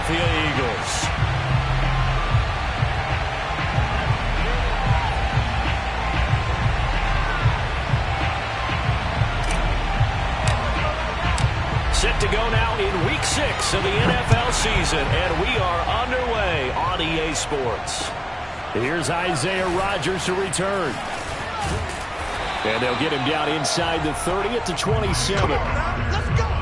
Philadelphia Eagles. Set to go now in Week 6 of the NFL season, and we are underway on EA Sports. Here's Isaiah Rodgers to return. And they'll get him down inside the 30 at the 27. Let's go.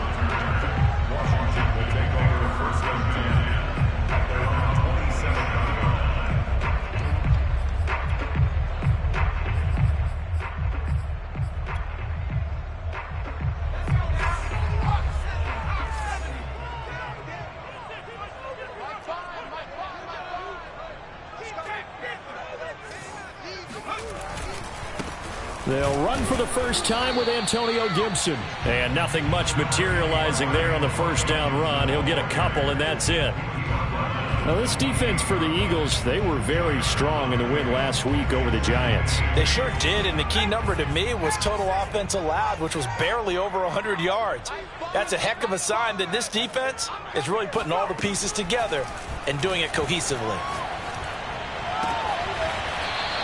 They'll run for the first time with Antonio Gibson. And nothing much materializing there on the first down run. He'll get a couple, and that's it. Now, this defense for the Eagles, they were very strong in the win last week over the Giants. They sure did, and the key number to me was total offense allowed, which was barely over 100 yards. That's a heck of a sign that this defense is really putting all the pieces together and doing it cohesively.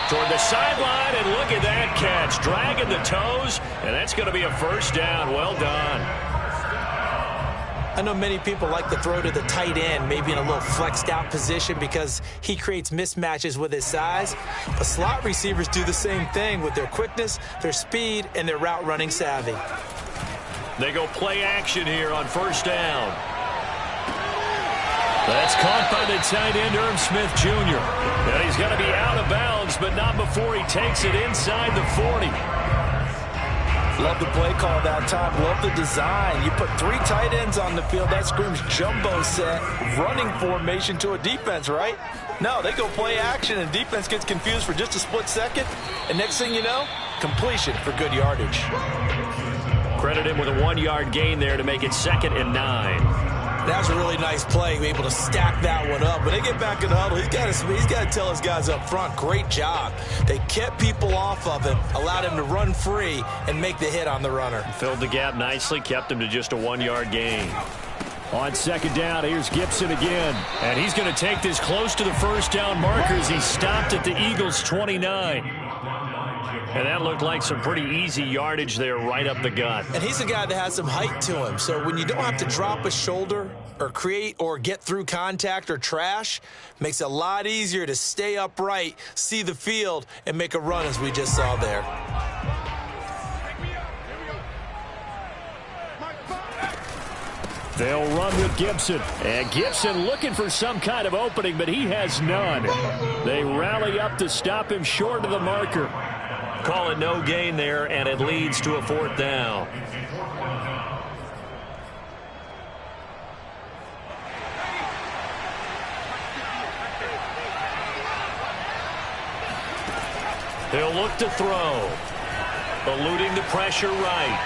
Toward the sideline, and look at that catch. Dragging the toes, and that's going to be a first down. Well done. I know many people like to throw to the tight end, maybe in a little flexed out position because he creates mismatches with his size. But slot receivers do the same thing with their quickness, their speed, and their route running savvy. They go play action here on first down. That's caught by the tight end, Irv Smith Jr. And he's going to be out of bounds, but not before he takes it inside the 40. Love the play call that time. Love the design. You put 3 tight ends on the field. That screams jumbo set, running formation to a defense, right? No, they go play action, and defense gets confused for just a split second. And next thing you know, completion for good yardage. Credit him with a 1-yard gain there to make it 2nd and 9. That was a really nice play, able to stack that one up. When they get back in the huddle, he's got to tell his guys up front, great job. They kept people off of him, allowed him to run free, and make the hit on the runner. Filled the gap nicely, kept him to just a 1-yard gain. On second down, here's Gibson again. And he's going to take this close to the first down marker as he stopped at the Eagles' 29. And that looked like some pretty easy yardage there right up the gut. And he's a guy that has some height to him. So when you don't have to drop a shoulder or create or get through contact or trash, makes it a lot easier to stay upright, see the field, and make a run as we just saw there. They'll run with Gibson. And Gibson looking for some kind of opening, but he has none. They rally up to stop him short of the marker. Call it no gain there, and it leads to a 4th down. He'll look to throw. Eluding the pressure right.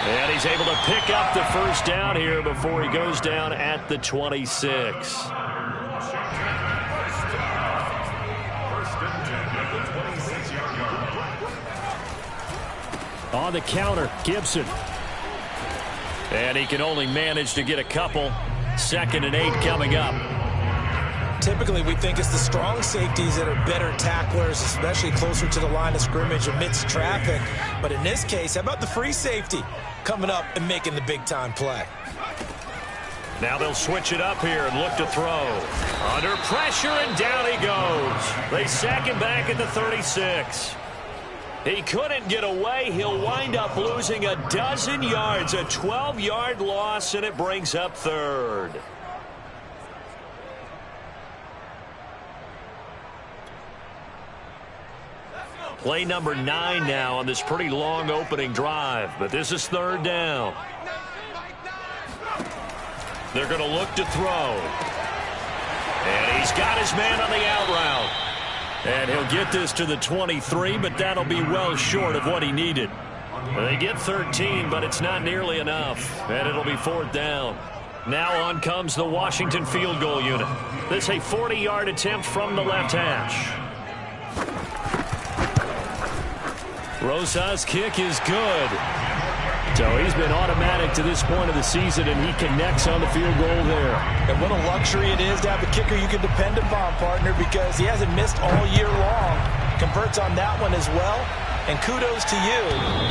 And he's able to pick up the first down here before he goes down at the 26. On the counter, Gibson. And he can only manage to get a couple. 2nd and 8 coming up. Typically, we think it's the strong safeties that are better tacklers, especially closer to the line of scrimmage amidst traffic. But in this case, how about the free safety coming up and making the big-time play? Now they'll switch it up here and look to throw. Under pressure, and down he goes. They sack him back at the 36. He couldn't get away. He'll wind up losing 12 yards, a 12-yard loss, and it brings up 3rd. Play number 9 now on this pretty long opening drive, but this is 3rd down. They're going to look to throw. And he's got his man on the out route. And he'll get this to the 23, but that'll be well short of what he needed. They get 13, but it's not nearly enough. And it'll be 4th down. Now on comes the Washington field goal unit. This is a 40-yard attempt from the left hash. Rosa's kick is good. So he's been automatic to this point of the season, and he connects on the field goal there. And what a luxury it is to have a kicker you can depend upon, partner, because he hasn't missed all year long. Converts on that one as well. And kudos to you.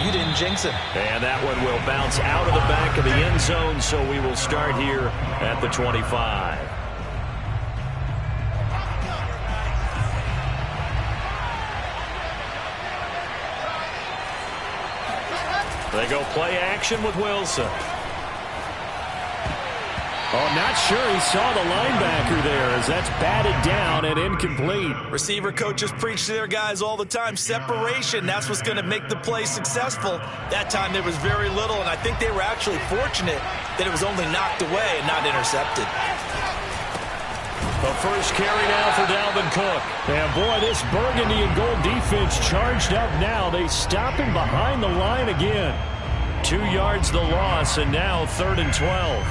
You didn't jinx him. And that one will bounce out of the back of the end zone, so we will start here at the 25. They go play action with Wilson. Oh, not sure he saw the linebacker there as that's batted down and incomplete. Receiver coaches preach to their guys all the time. Separation, that's what's going to make the play successful. That time there was very little, and I think they were actually fortunate that it was only knocked away and not intercepted. The first carry now for Dalvin Cook. And boy, this burgundy and gold defense charged up now. They stop him behind the line again. 2 yards the loss, and now 3rd and 12.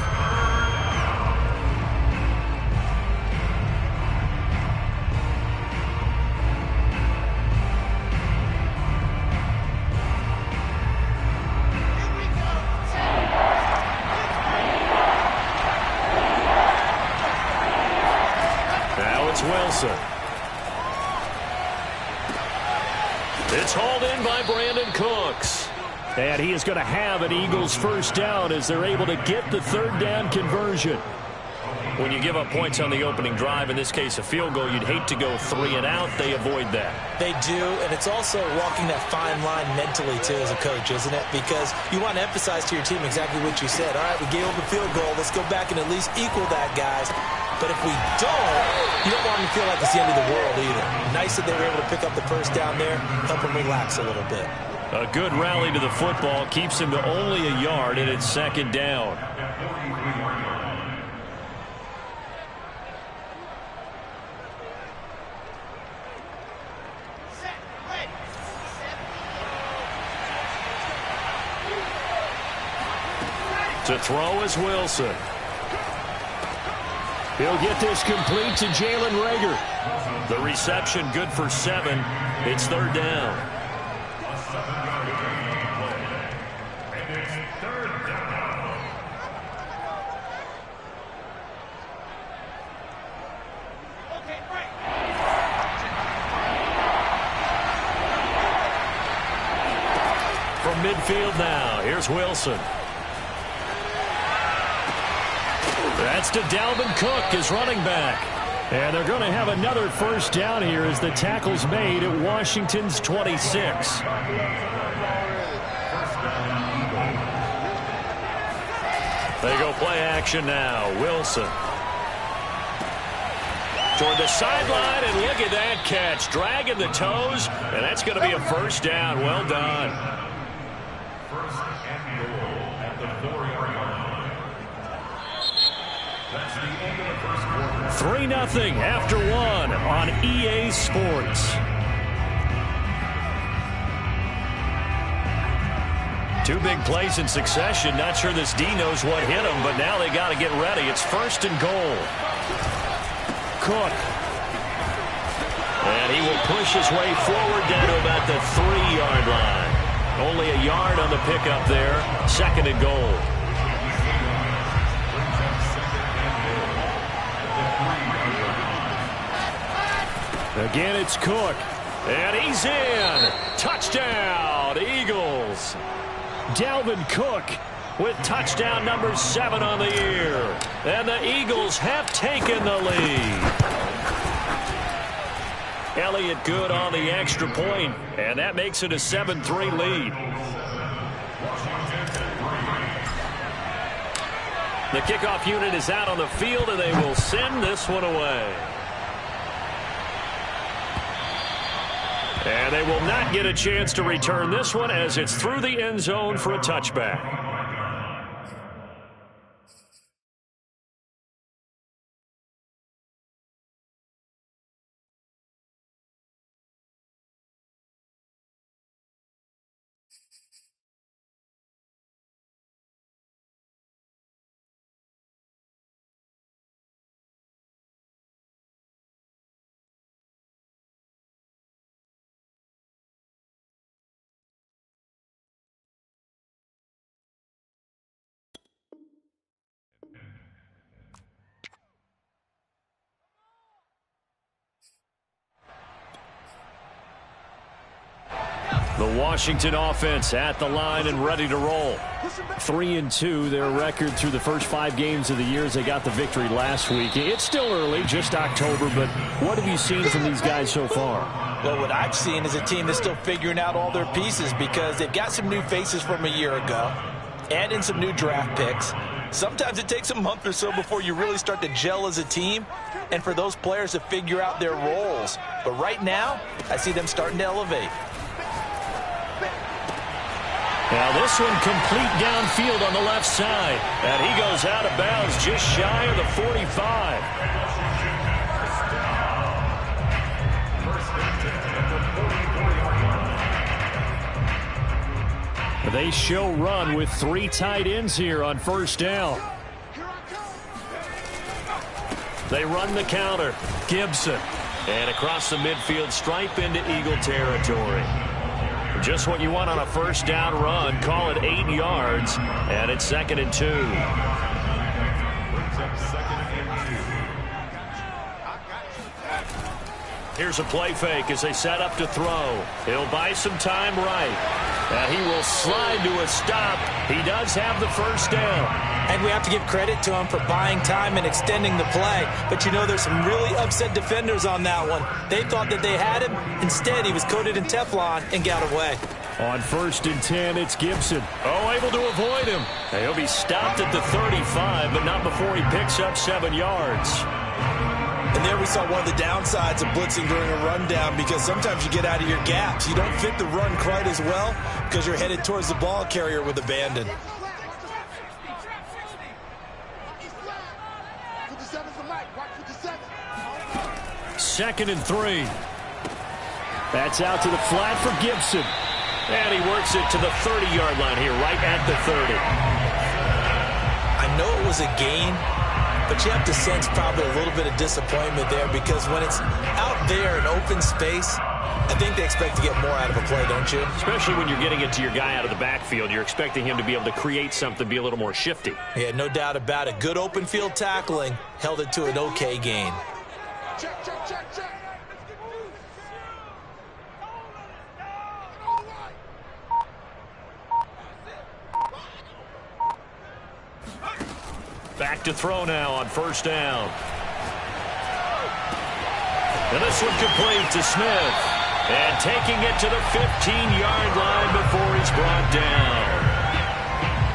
Wilson. It's hauled in by Brandon Cooks. And he is going to have an Eagles first down as they're able to get the 3rd down conversion. When you give up points on the opening drive, in this case a field goal, you'd hate to go 3 and out. They avoid that. They do, and it's also walking that fine line mentally, too, as a coach, isn't it? Because you want to emphasize to your team exactly what you said. All right, we gave up a field goal. Let's go back and at least equal that, guys. But if we don't, you don't want them to feel like it's the end of the world either. Nice that they were able to pick up the first down there, help them relax a little bit. A good rally to the football keeps him to only a yard, and it's 2nd down. To throw is Wilson. He'll get this complete to Jalen Reagor. The reception good for 7. It's 3rd down. From midfield now, here's Wilson. That's to Dalvin Cook, his running back. And they're going to have another first down here as the tackle's made at Washington's 26. They go play action now. Wilson. Toward the sideline, and look at that catch. Dragging the toes, and that's going to be a first down. Well done. 3-0 after 1 on EA Sports. Two big plays in succession. Not sure this D knows what hit him, but now they got to get ready. It's 1st and goal. Cook. And he will push his way forward down to about the 3-yard line. Only a yard on the pickup there. 2nd and goal. Again, it's Cook. And he's in. Touchdown, Eagles. Dalvin Cook with touchdown number 7 on the year. And the Eagles have taken the lead. Elliott good on the extra point, and that makes it a 7-3 lead. The kickoff unit is out on the field, and they will send this one away. And they will not get a chance to return this one as it's through the end zone for a touchback. The Washington offense at the line and ready to roll. 3-2, their record through the first 5 games of the year as they got the victory last week. It's still early, just October, but what have you seen from these guys so far? Well, what I've seen is a team that's still figuring out all their pieces because they've got some new faces from a year ago, add in some new draft picks. Sometimes it takes a month or so before you really start to gel as a team and for those players to figure out their roles. But right now, I see them starting to elevate. Now this one complete downfield on the left side. And he goes out of bounds just shy of the 45. They show run with 3 tight ends here on first down. They run the counter. Gibson. And across the midfield stripe into Eagle territory. Just what you want on a first down run. Call it 8 yards. And it's 2nd and 2. Here's a play fake as they set up to throw. He'll buy some time right. And he will slide to a stop. He does have the first down. And we have to give credit to him for buying time and extending the play. But you know, there's some really upset defenders on that one. They thought that they had him. Instead, he was coated in Teflon and got away. On 1st and 10, it's Gibson. Oh, able to avoid him. He'll be stopped at the 35, but not before he picks up 7 yards. And there we saw one of the downsides of blitzing during a rundown, because sometimes you get out of your gaps. You don't fit the run quite as well because you're headed towards the ball carrier with abandon. Second and 3. That's out to the flat for Gibson. And he works it to the 30-yard line here, right at the 30. I know it was a gain, but you have to sense probably a little bit of disappointment there, because when it's out there in open space, I think they expect to get more out of a play, don't you? Especially when you're getting it to your guy out of the backfield. You're expecting him to be able to create something, be a little more shifty. Yeah, no doubt about it. Good open field tackling held it to an okay gain. Check, check, check, check. Back to throw now on first down. And this one complete to Smith. And taking it to the 15-yard line before he's brought down.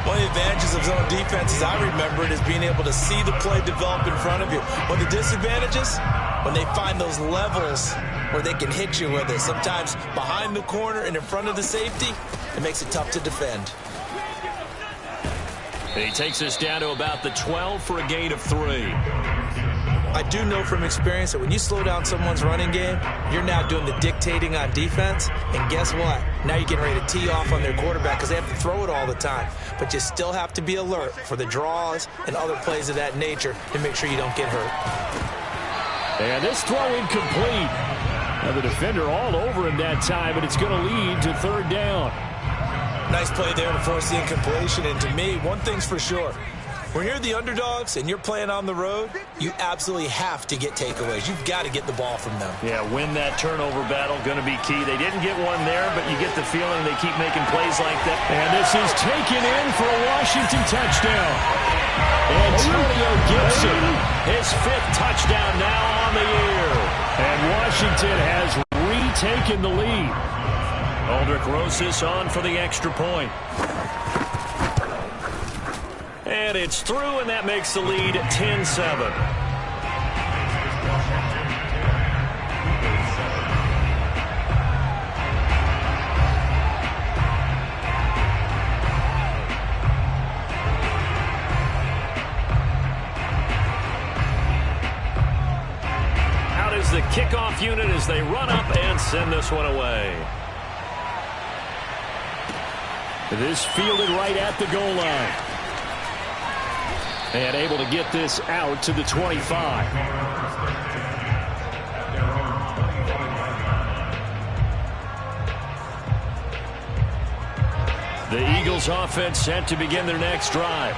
One of the advantages of zone defense, as I remember it, is being able to see the play develop in front of you. But the disadvantages, when they find those levels where they can hit you with it, sometimes behind the corner and in front of the safety, it makes it tough to defend. And he takes us down to about the 12 for a gain of 3. I do know from experience that when you slow down someone's running game, you're now doing the dictating on defense. And guess what? Now you're getting ready to tee off on their quarterback because they have to throw it all the time. But you still have to be alert for the draws and other plays of that nature to make sure you don't get hurt. And this throw incomplete. Now the defender all over him that time, but it's going to lead to 3rd down. Nice play there to force the incompletion. And to me, one thing's for sure. When you're the underdogs and you're playing on the road, you absolutely have to get takeaways. You've got to get the ball from them. Yeah, win that turnover battle, going to be key. They didn't get one there, but you get the feeling they keep making plays like that. And this is taken in for a Washington touchdown. Antonio Gibson, his 5th touchdown now on the year. And Washington has retaken the lead. Aldrich Rosas on for the extra point. And it's through, and that makes the lead 10-7. Out is the kickoff unit as they run up and send this one away. This fielded right at the goal line. And able to get this out to the 25. The Eagles offense set to begin their next drive.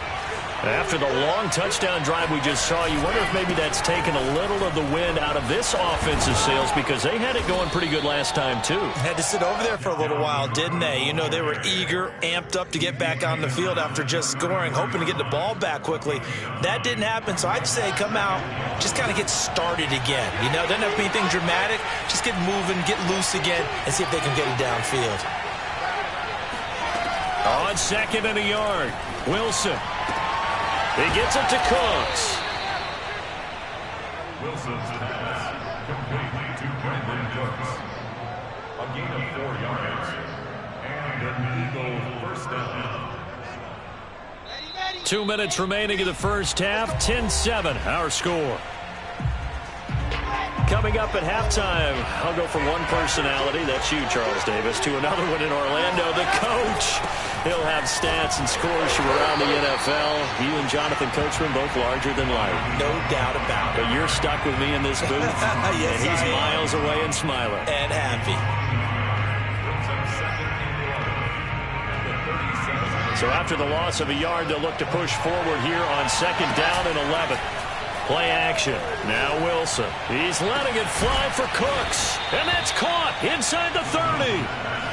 After the long touchdown drive we just saw, you wonder if maybe that's taken a little of the wind out of this offensive sails, because they had it going pretty good last time too. Had to sit over there for a little while, didn't they? You know, they were eager, amped up to get back on the field after just scoring, hoping to get the ball back quickly. That didn't happen, so I'd say come out, just kind of get started again. You know, doesn't have to be anything dramatic. Just get moving, get loose again, and see if they can get it downfield. On 2nd and a yard, Wilson. He gets it to Cooks. Wilson's pass completely to Brandon Cooks. A gain of 4 yards. And an Eagle first down. 2 minutes remaining in the first half. 10-7 our score. Coming up at halftime, I'll go from one personality, that's you, Charles Davis, to another one in Orlando, the coach. He'll have stats and scores from around the NFL. You and Jonathan Coachman both larger than life. No doubt about it. But you're stuck with me in this booth. Yes, and he's miles away and smiling. And happy. So after the loss of a yard, they'll look to push forward here on 2nd down and 11. Play action. Now Wilson. He's letting it fly for Cooks. And that's caught inside the 30.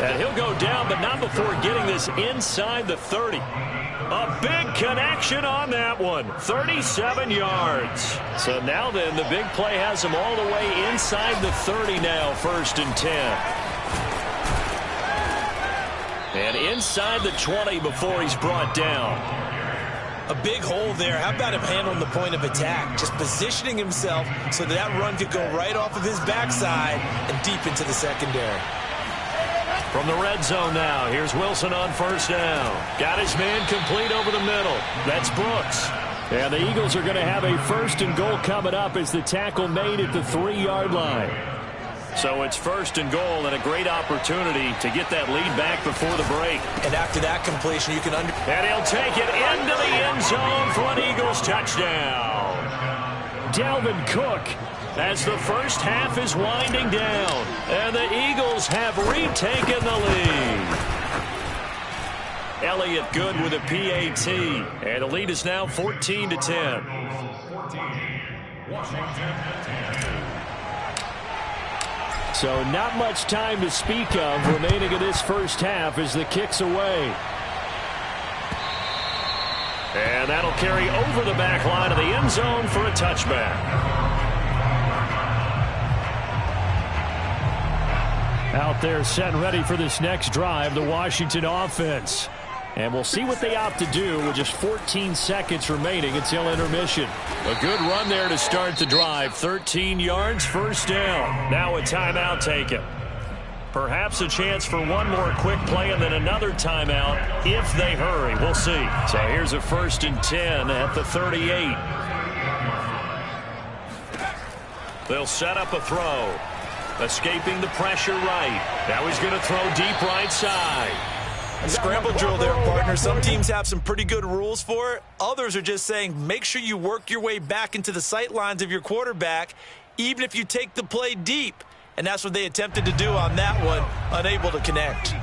And he'll go down, but not before getting this inside the 30. A big connection on that one. 37 yards. So now then, the big play has him all the way inside the 30 now, 1st and 10. And inside the 20 before he's brought down. A big hole there. How about him handling the point of attack? Just positioning himself so that run could go right off of his backside and deep into the secondary. From the red zone now, here's Wilson on 1st down. Got his man complete over the middle. That's Brooks. And the Eagles are going to have a 1st and goal coming up as the tackle made at the 3-yard line. So it's 1st and goal and a great opportunity to get that lead back before the break. And after that completion, you can And he'll take it into the end zone for an Eagles touchdown. Dalvin Cook as the first half is winding down. And the Eagles have retaken the lead. Elliott Good with a PAT. And the lead is now 14-10. 14. Washington 10. So not much time to speak of remaining in this first half as the kick's away. And that'll carry over the back line of the end zone for a touchback. Out there set and ready for this next drive, the Washington offense. And we'll see what they opt to do with just 14 seconds remaining until intermission. A good run there to start the drive. 13 yards, 1st down. Now a timeout taken. Perhaps a chance for one more quick play and then another timeout if they hurry. We'll see. So here's a 1st and 10 at the 38. They'll set up a throw. Escaping the pressure right. Now he's going to throw deep right side. Scramble drill there, partner. Some teams have some pretty good rules for it. Others are just saying make sure you work your way back into the sight lines of your quarterback, even if you take the play deep. And that's what they attempted to do on that one, unable to connect.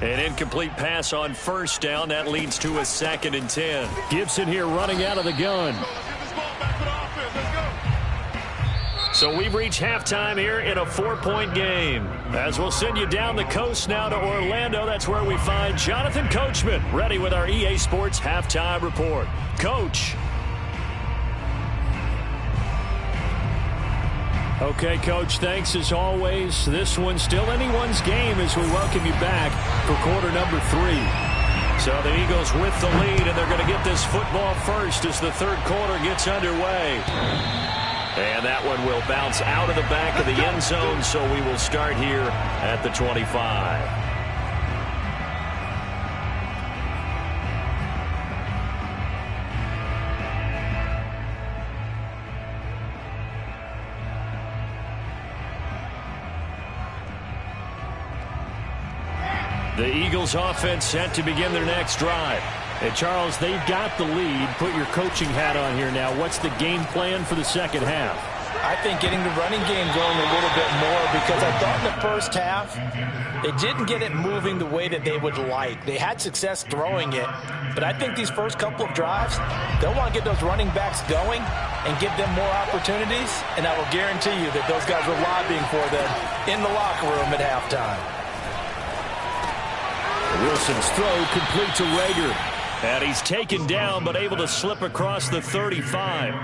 An incomplete pass on 1st down. That leads to a 2nd and 10. Gibson here running out of the gun. So we've reached halftime here in a 4-point game. As we'll send you down the coast now to Orlando, that's where we find Jonathan Coachman, ready with our EA Sports Halftime Report. Coach. Okay, Coach, thanks as always. This one's still anyone's game as we welcome you back for quarter number 3. So the Eagles with the lead, and they're going to get this football first as the 3rd quarter gets underway. And that one will bounce out of the back of the end zone, so we will start here at the 25. The Eagles offense set to begin their next drive. And Charles, they've got the lead. Put your coaching hat on here now. What's the game plan for the second half? I think getting the running game going a little bit more, because I thought in the first half they didn't get it moving the way that they would like. They had success throwing it, but I think these first couple of drives, they'll want to get those running backs going and give them more opportunities, and I will guarantee you that those guys were lobbying for them in the locker room at halftime. Wilson's throw complete to Rager. And he's taken down, but able to slip across the 35.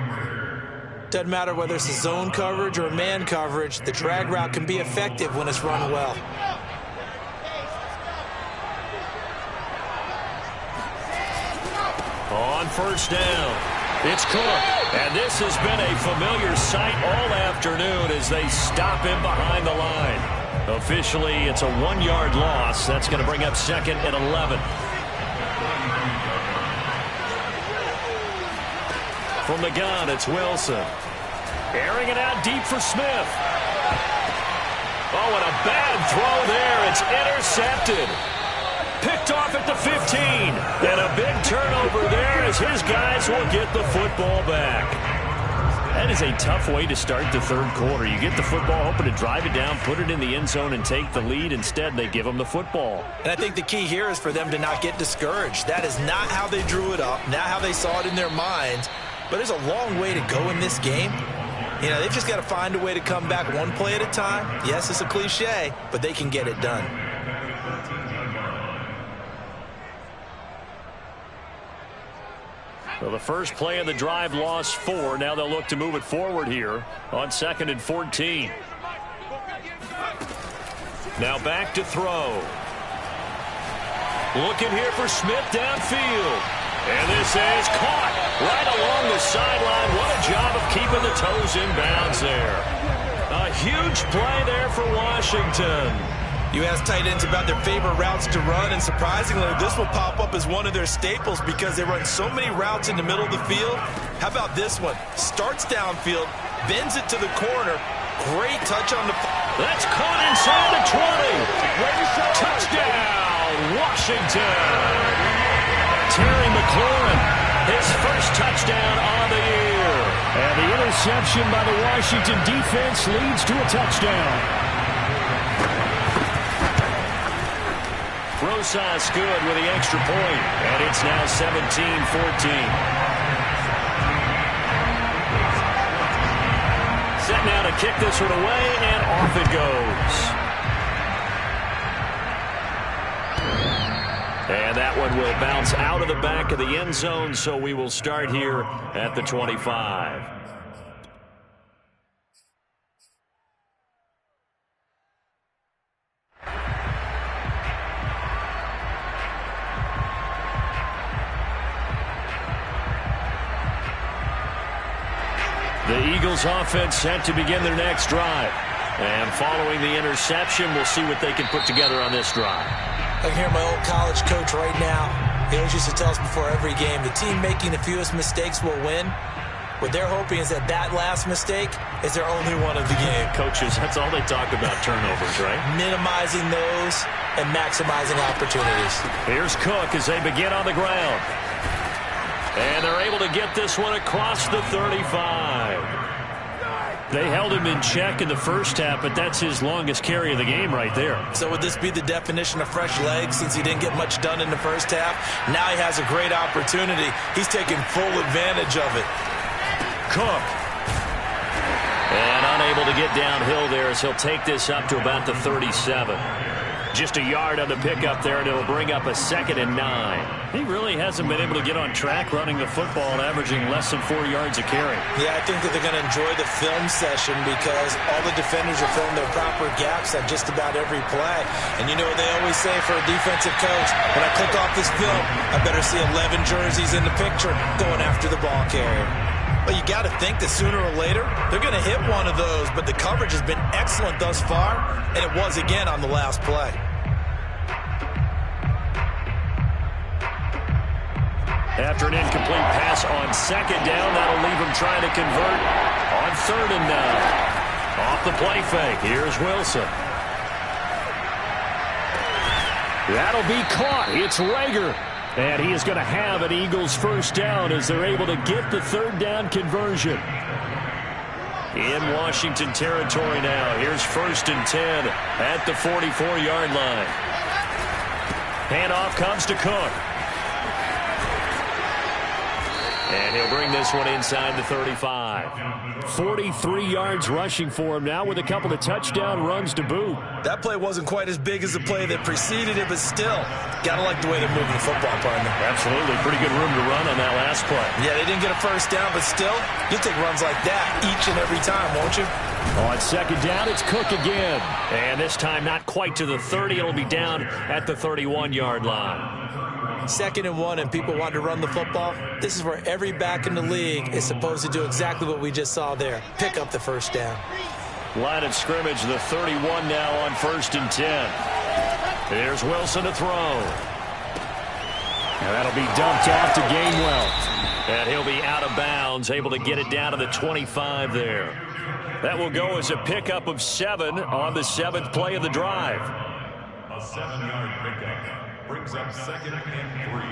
Doesn't matter whether it's a zone coverage or man coverage, the drag route can be effective when it's run well. On first down, it's Cook. And this has been a familiar sight all afternoon as they stop him behind the line. Officially, it's a 1-yard loss. That's going to bring up 2nd and 11. From the gun, it's Wilson. Airing it out deep for Smith. Oh, and a bad throw there. It's intercepted. Picked off at the 15. And a big turnover there as his guys will get the football back. That is a tough way to start the third quarter. You get the football, hoping to drive it down, put it in the end zone, and take the lead. Instead, they give them the football. And I think the key here is for them to not get discouraged. That is not how they drew it up, not how they saw it in their minds. But there's a long way to go in this game. You know, they've just got to find a way to come back one play at a time. Yes, it's a cliche, but they can get it done. Well, the first play of the drive lost 4. Now they'll look to move it forward here on 2nd and 14. Now back to throw. Looking here for Smith downfield. And this is caught right along the sideline. What a job of keeping the toes in bounds there. A huge play there for Washington. You ask tight ends about their favorite routes to run, and surprisingly, this will pop up as one of their staples because they run so many routes in the middle of the field. How about this one? Starts downfield, bends it to the corner. Great touch on the... That's caught inside the 20. Touchdown, Washington. Terry McLaurin, his first touchdown on the year. And the interception by the Washington defense leads to a touchdown. Rosas good with the extra point, and it's now 17-14. Set now to kick this one away, and off it goes. And that one will bounce out of the back of the end zone, so we will start here at the 25. The Eagles offense set to begin their next drive. And following the interception, we'll see what they can put together on this drive. I can hear my old college coach right now. He always used to tell us before every game, the team making the fewest mistakes will win. What they're hoping is that that last mistake is their only one of the game. Coaches, that's all they talk about, turnovers, right? Minimizing those and maximizing opportunities. Here's Cook as they begin on the ground. And they're able to get this one across the 35. They held him in check in the first half, but that's his longest carry of the game right there. So would this be the definition of fresh legs since he didn't get much done in the first half? Now he has a great opportunity. He's taking full advantage of it. Cook. And unable to get downhill there as he'll take this up to about the 37. Just a yard on the pickup there, and it'll bring up a 2nd and 9. He really hasn't been able to get on track running the football and averaging less than 4 yards a carry. Yeah, I think that they're going to enjoy the film session because all the defenders are filling their proper gaps at just about every play. And you know what they always say for a defensive coach? When I click off this film, I better see 11 jerseys in the picture going after the ball carrier. But you got to think that sooner or later, they're going to hit one of those. But the coverage has been excellent thus far, and it was again on the last play. After an incomplete pass on 2nd down, that'll leave him trying to convert on 3rd and 9. Off the play fake, here's Wilson. That'll be caught. It's Rager. And he is going to have an Eagles first down as they're able to get the 3rd down conversion. In Washington territory now. Here's 1st and 10 at the 44-yard line. Handoff comes to Cook. And he'll bring this one inside the 35. 43 yards rushing for him now with a couple of touchdown runs to boot. That play wasn't quite as big as the play that preceded it, but still, got to like the way they're moving the football, partner. Absolutely. Pretty good room to run on that last play. Yeah, they didn't get a first down, but still, you'll take runs like that each and every time, won't you? On 2nd down, it's Cook again. And this time not quite to the 30. It'll be down at the 31-yard line. 2nd and 1, and people want to run the football. This is where every back in the league is supposed to do exactly what we just saw there. Pick up the first down. Line of scrimmage, the 31 now on 1st and 10. Here's Wilson to throw. And that'll be dumped off to Gainwell. And he'll be out of bounds, able to get it down to the 25 there. That will go as a pickup of 7 on the 7th play of the drive. A 7-yard pickup brings up 2nd and 3.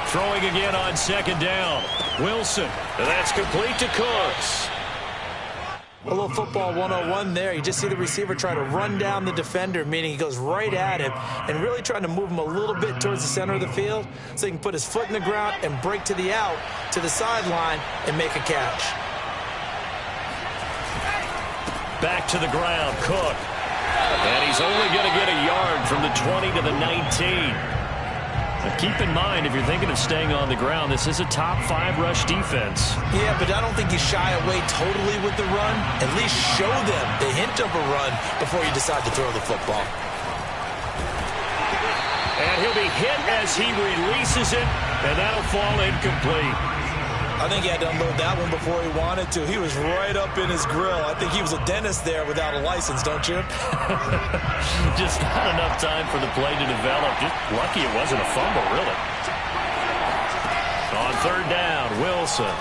Throwing again on 2nd down. Wilson. And that's complete to Cooks. A little football 101 there. You just see the receiver try to run down the defender, meaning he goes right at him and really trying to move him a little bit towards the center of the field so he can put his foot in the ground and break to the out, to the sideline, and make a catch. Back to the ground, Cook. And he's only going to get a yard from the 20 to the 19. Now keep in mind, if you're thinking of staying on the ground, this is a top 5 rush defense. Yeah, but I don't think you shy away totally with the run. At least show them the hint of a run before you decide to throw the football. And he'll be hit as he releases it, and that'll fall incomplete. I think he had to unload that one before he wanted to. He was right up in his grill. I think he was a dentist there without a license, don't you? Just not enough time for the play to develop. Just lucky it wasn't a fumble, really. On 3rd down, Wilson.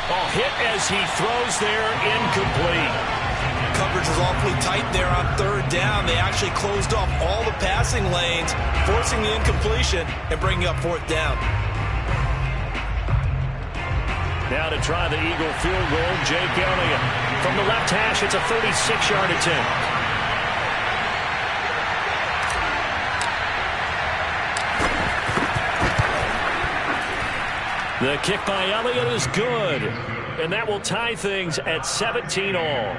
Oh, hit as he throws there, incomplete. Coverage was awfully tight there on 3rd down. They actually closed off all the passing lanes, forcing the incompletion and bringing up 4th down. Now to try the Eagle field goal, Jake Elliott. From the left hash, it's a 36-yard attempt. The kick by Elliott is good. And that will tie things at 17 all.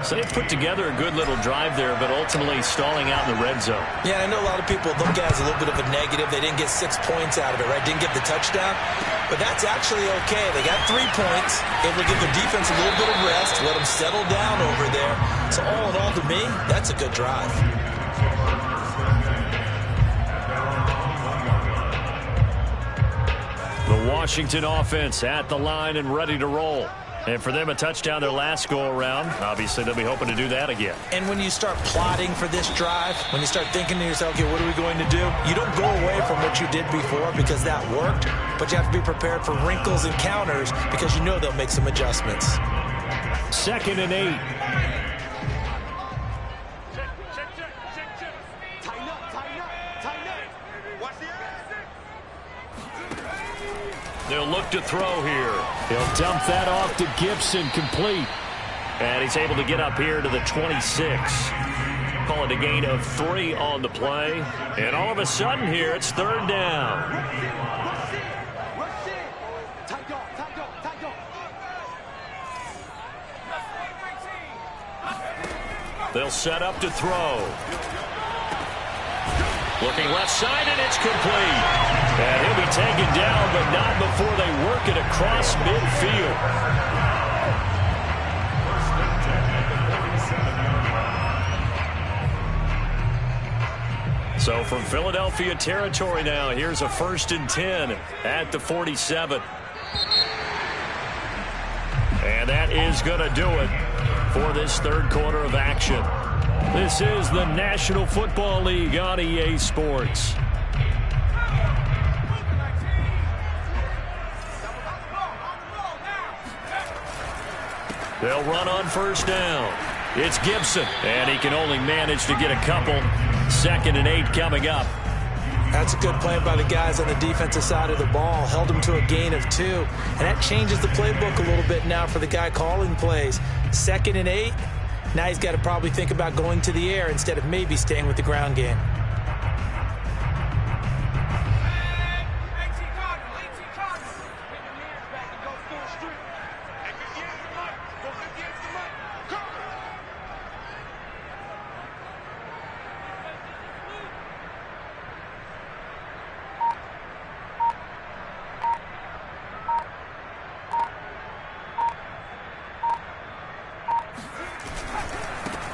So they've put together a good little drive there, but ultimately stalling out in the red zone. Yeah, I know a lot of people look at it as a little bit of a negative. They didn't get 6 points out of it, right? Didn't get the touchdown. But that's actually okay. They got 3 points. Able to give their defense a little bit of rest, let them settle down over there. So all in all, to me, that's a good drive. The Washington offense at the line and ready to roll. And for them, a touchdown their last go-around. Obviously, they'll be hoping to do that again. And when you start plotting for this drive, when you start thinking to yourself, okay, what are we going to do? You don't go away from what you did before because that worked, but you have to be prepared for wrinkles and counters because you know they'll make some adjustments. 2nd and 8. They'll look to throw here. He'll dump that off to Gibson, complete. And he's able to get up here to the 26. Call it a gain of 3 on the play. And all of a sudden here, it's 3rd down. They'll set up to throw. Looking left side, and it's complete. And he'll be taken down, but not before they work it across midfield. So from Philadelphia territory now, here's a 1st and 10 at the 47. And that is going to do it for this 3rd quarter of action. This is the National Football League on EA Sports. They'll run on 1st down. It's Gibson, and he can only manage to get a couple. 2nd and 8 coming up. That's a good play by the guys on the defensive side of the ball. Held them to a gain of 2. And that changes the playbook a little bit now for the guy calling plays. 2nd and 8. Now he's got to probably think about going to the air instead of maybe staying with the ground game.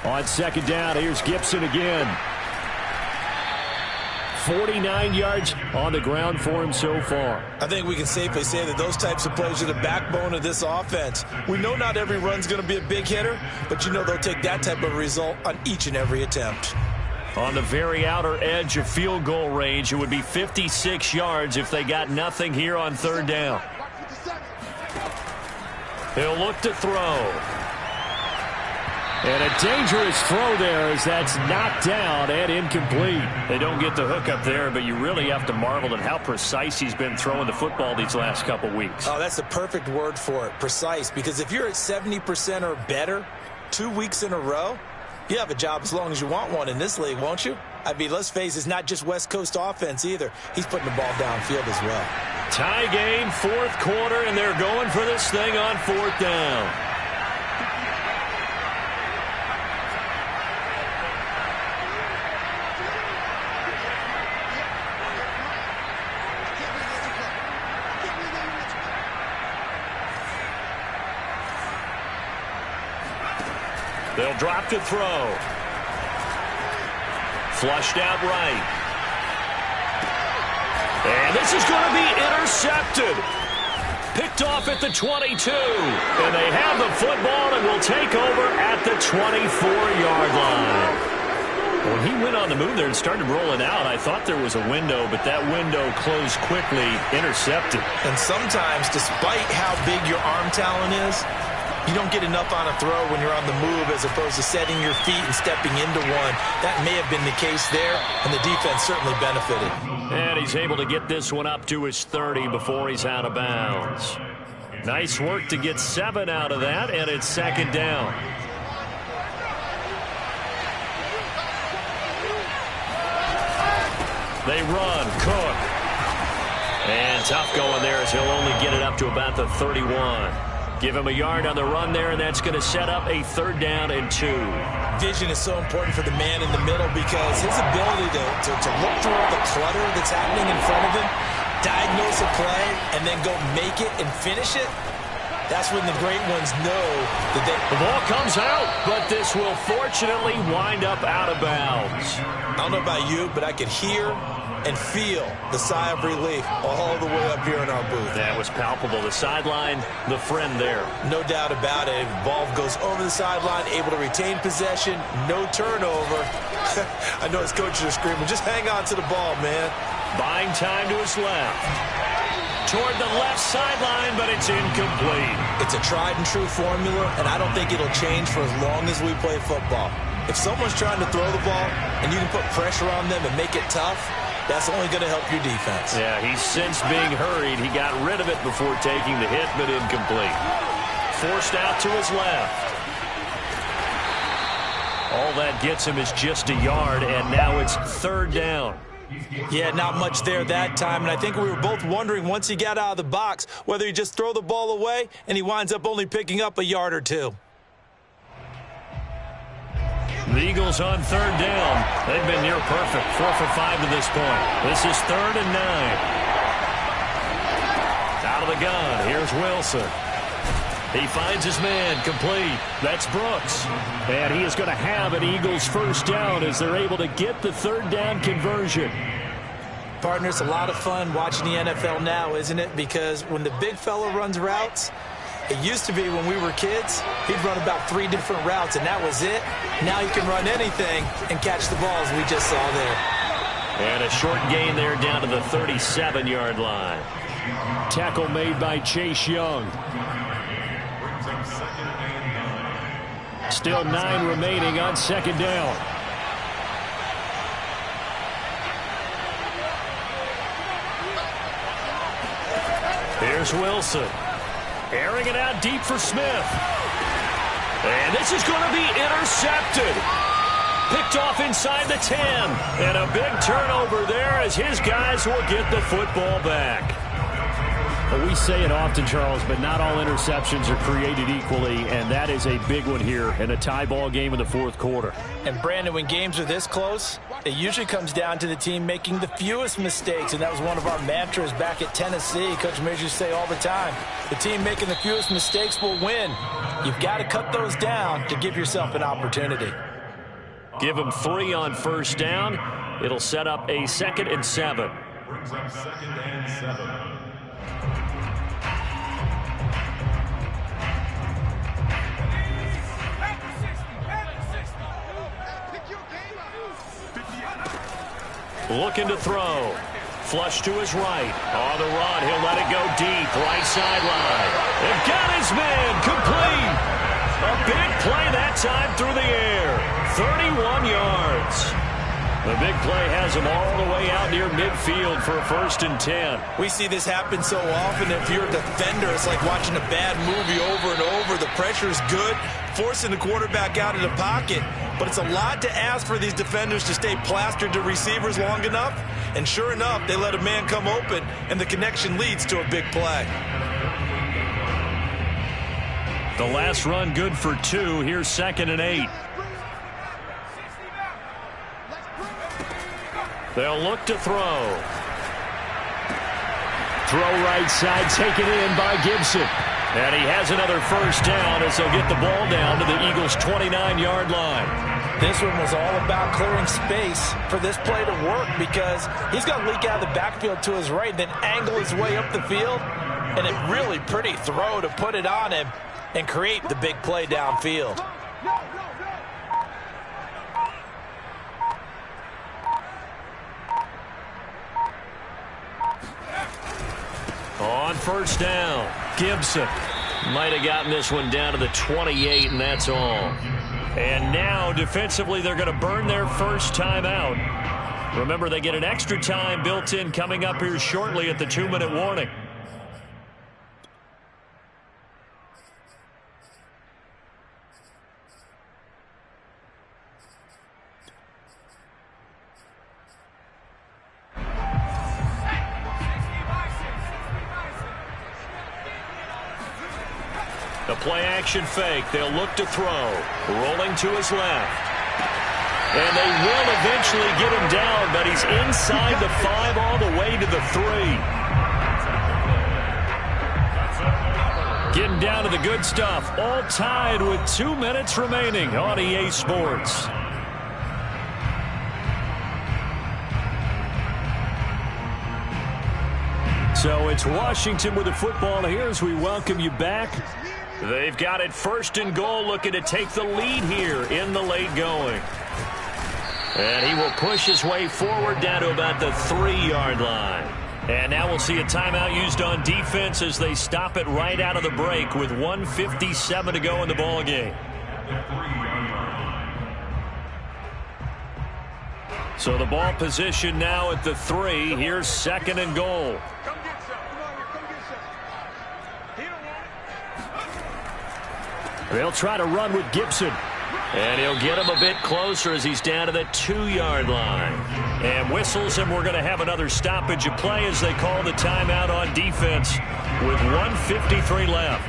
On 2nd down, here's Gibson again. 49 yards on the ground for him so far. I think we can safely say that those types of plays are the backbone of this offense. We know not every run's going to be a big hitter, but you know they'll take that type of result on each and every attempt. On the very outer edge of field goal range, it would be 56 yards if they got nothing here on 3rd down. He'll look to throw. And a dangerous throw there as that's knocked down and incomplete. They don't get the hook up there, but you really have to marvel at how precise he's been throwing the football these last couple weeks. Oh, that's the perfect word for it, precise. Because if you're at 70% or better 2 weeks in a row, you have a job as long as you want one in this league, won't you? I mean, let's face it, it's not just West Coast offense either. He's putting the ball downfield as well. Tie game, 4th quarter, and they're going for this thing on 4th down. They'll drop to throw. Flushed out right. And this is going to be intercepted. Picked off at the 22. And they have the football and will take over at the 24-yard line. When he went on the move there and started rolling out, I thought there was a window, but that window closed quickly, intercepted. And sometimes, despite how big your arm talent is, you don't get enough on a throw when you're on the move as opposed to setting your feet and stepping into one. That may have been the case there, and the defense certainly benefited. And he's able to get this one up to his 30 before he's out of bounds. Nice work to get 7 out of that, and it's 2nd down. They run, Cook. And tough going there as he'll only get it up to about the 31. Give him a yard on the run there, and that's going to set up a 3rd down and 2. Vision is so important for the man in the middle because his ability to look through all the clutter that's happening in front of him, diagnose a play, and then go make it and finish it, that's when the great ones know that the ball comes out, but this will fortunately wind up out of bounds. I don't know about you, but I could hear and feel the sigh of relief all the way up here in our booth. That was palpable. The sideline, the friend there. No doubt about it. Ball goes over the sideline, able to retain possession, no turnover. I know his coaches are screaming, just hang on to the ball, man. Buying time to his left. Toward the left sideline, but it's incomplete. It's a tried and true formula, and I don't think it'll change for as long as we play football. If someone's trying to throw the ball and you can put pressure on them and make it tough, that's only going to help your defense. Yeah, he's since being hurried. He got rid of it before taking the hit, but incomplete. Forced out to his left. All that gets him is just a yard, and now it's 3rd down. Yeah, not much there that time, and I think we were both wondering once he got out of the box whether he just throw the ball away, and he winds up only picking up a yard or 2. The Eagles on 3rd down. They've been near perfect. 4 for 5 to this point. This is 3rd and 9. Out of the gun. Here's Wilson. He finds his man complete. That's Brooks. And he is going to have an Eagles 1st down as they're able to get the 3rd down conversion. Partner, it's a lot of fun watching the NFL now, isn't it? Because when the big fella runs routes, it used to be when we were kids, he'd run about 3 different routes, and that was it. Now he can run anything and catch the balls we just saw there. And a short gain there down to the 37-yard line. Tackle made by Chase Young. Still 9 remaining on 2nd down. Here's Wilson. Airing it out deep for Smith. And this is going to be intercepted. Picked off inside the 10. And a big turnover there as his guys will get the football back. Well, we say it often, Charles, but not all interceptions are created equally, and that is a big one here in a tie ball game in the fourth quarter. And, Brandon, when games are this close, it usually comes down to the team making the fewest mistakes, and that was one of our mantras back at Tennessee. Coach Mears used to say all the time, the team making the fewest mistakes will win. You've got to cut those down to give yourself an opportunity. Give him 3 on first down. It'll set up a 2nd and 7. Brings up 2nd and 7. Looking to throw. Flush to his right. On the run, he'll let it go deep. Right sideline. And got his man complete. A big play that time through the air. 31 yards. The big play has him all the way out near midfield for a 1st and 10. We see this happen so often. If you're a defender, it's like watching a bad movie over and over. The pressure is good, forcing the quarterback out of the pocket. But it's a lot to ask for these defenders to stay plastered to receivers long enough. And sure enough, they let a man come open, and the connection leads to a big play. The last run good for 2. Here's 2nd and 8. They'll look to throw. Throw right side, taken in by Gibson. And he has another 1st down as they'll get the ball down to the Eagles' 29-yard line. This one was all about clearing space for this play to work because he's going to leak out of the backfield to his right, then angle his way up the field. And a really pretty throw to put it on him and create the big play downfield. On 1st down, Gibson might have gotten this one down to the 28, and that's all. And now, defensively, they're going to burn their first time out. Remember, they get an extra time built in coming up here shortly at the 2-minute warning. The play-action fake. They'll look to throw. Rolling to his left. And they will eventually get him down, but he's inside the 5 all the way to the 3. Getting down to the good stuff. All tied with 2 minutes remaining on EA Sports. So it's Washington with the football here as we welcome you back. They've got it 1st and goal, looking to take the lead here in the late going. And he will push his way forward down to about the 3-yard line. And now we'll see a timeout used on defense as they stop it right out of the break with 1:57 to go in the ball game. So the ball position now at the 3. Here's 2nd and goal. They'll try to run with Gibson. And he'll get him a bit closer as he's down to the 2-yard line. And whistles, and we're going to have another stoppage of play as they call the timeout on defense with 1:53 left.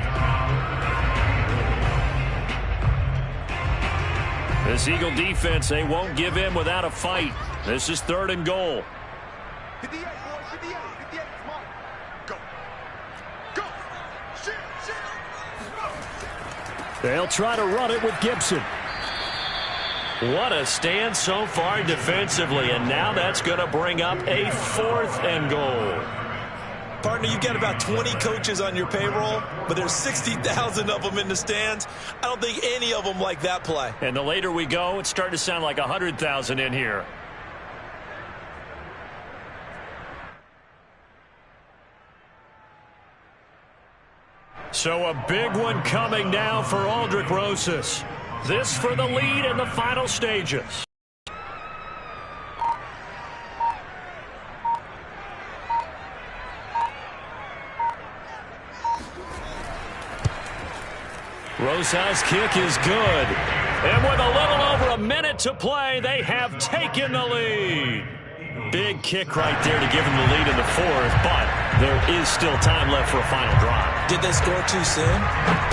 This Eagle defense, they won't give in without a fight. This is 3rd and goal. Hit the 8, boys. Hit the 8. Hit the 8. Come on. Go. Go. Shoot. They'll try to run it with Gibson. What a stand so far defensively, and now that's going to bring up a 4th and goal. Partner, you've got about 20 coaches on your payroll, but there's 60,000 of them in the stands. I don't think any of them like that play. And the later we go, it's starting to sound like 100,000 in here. So a big one coming now for Aldrick Rosas. This for the lead in the final stages. Rosa's kick is good. And with a little over a minute to play, they have taken the lead. Big kick right there to give them the lead in the fourth, but there is still time left for a final drive. Did they score too soon?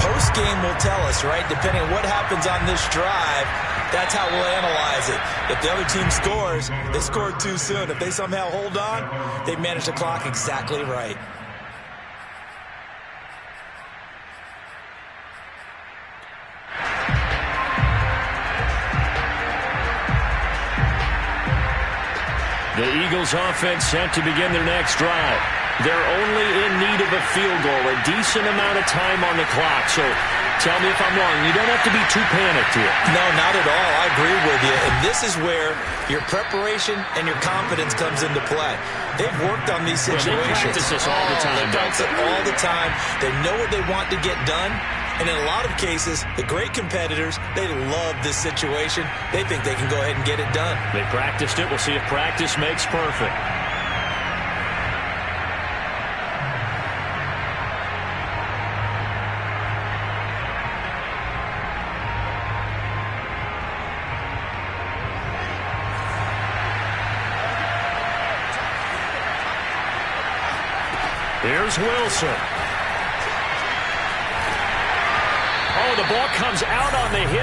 Post-game will tell us, right? Depending on what happens on this drive, that's how we'll analyze it. If the other team scores, they scored too soon. If they somehow hold on, they managed the clock exactly right. The Eagles offense set to begin their next drive. They're only in need of a field goal, a decent amount of time on the clock. So tell me if I'm wrong. You don't have to be too panicked here. No, not at all. I agree with you. And this is where your preparation and your confidence comes into play. They've worked on these situations. They practice this all the time. They practice it all the time. They know what they want to get done. And in a lot of cases, the great competitors, they love this situation. They think they can go ahead and get it done. They practiced it. We'll see if practice makes perfect. Here's Wilson. Oh, the ball comes out on the hit.